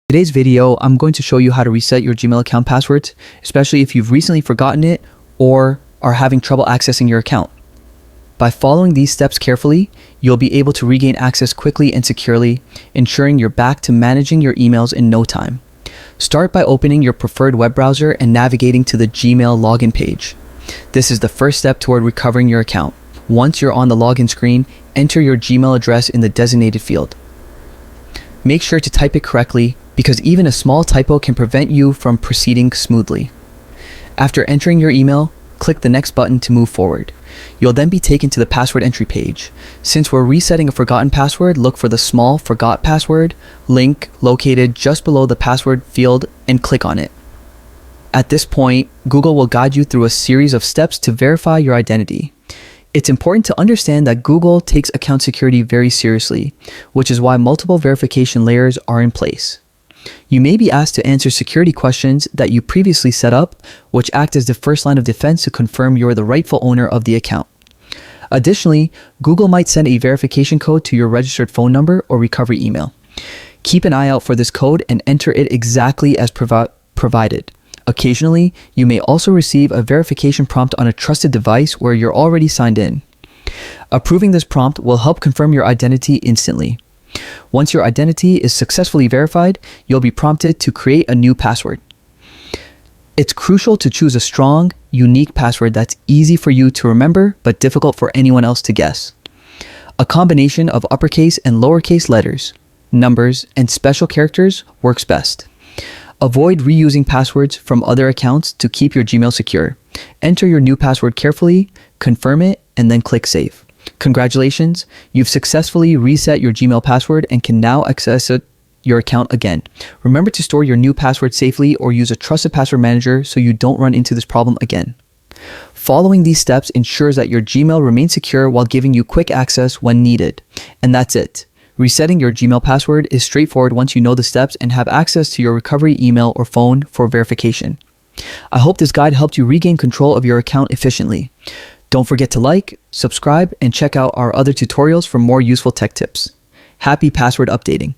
Today's video, I'm going to show you how to reset your Gmail account passwords, especially if you've recently forgotten it or are having trouble accessing your account. By following these steps carefully, you'll be able to regain access quickly and securely, ensuring you're back to managing your emails in no time. Start by opening your preferred web browser and navigating to the Gmail login page. This is the first step toward recovering your account. Once you're on the login screen, enter your Gmail address in the designated field. Make sure to type it correctly, because even a small typo can prevent you from proceeding smoothly. After entering your email, click the next button to move forward. You'll then be taken to the password entry page. Since we're resetting a forgotten password, look for the small Forgot Password link located just below the password field and click on it. At this point, Google will guide you through a series of steps to verify your identity. It's important to understand that Google takes account security very seriously, which is why multiple verification layers are in place. You may be asked to answer security questions that you previously set up, which act as the first line of defense to confirm you're the rightful owner of the account. Additionally, Google might send a verification code to your registered phone number or recovery email. Keep an eye out for this code and enter it exactly as provided. Occasionally, you may also receive a verification prompt on a trusted device where you're already signed in. Approving this prompt will help confirm your identity instantly. Once your identity is successfully verified, you'll be prompted to create a new password. It's crucial to choose a strong, unique password that's easy for you to remember but difficult for anyone else to guess. A combination of uppercase and lowercase letters, numbers, and special characters works best. Avoid reusing passwords from other accounts to keep your Gmail secure. Enter your new password carefully, confirm it, and then click Save. Congratulations, you've successfully reset your Gmail password and can now access your account again. Remember to store your new password safely or use a trusted password manager so you don't run into this problem again. Following these steps ensures that your Gmail remains secure while giving you quick access when needed. And that's it. Resetting your Gmail password is straightforward once you know the steps and have access to your recovery email or phone for verification. I hope this guide helped you regain control of your account efficiently. Don't forget to like, subscribe, and check out our other tutorials for more useful tech tips. Happy password updating!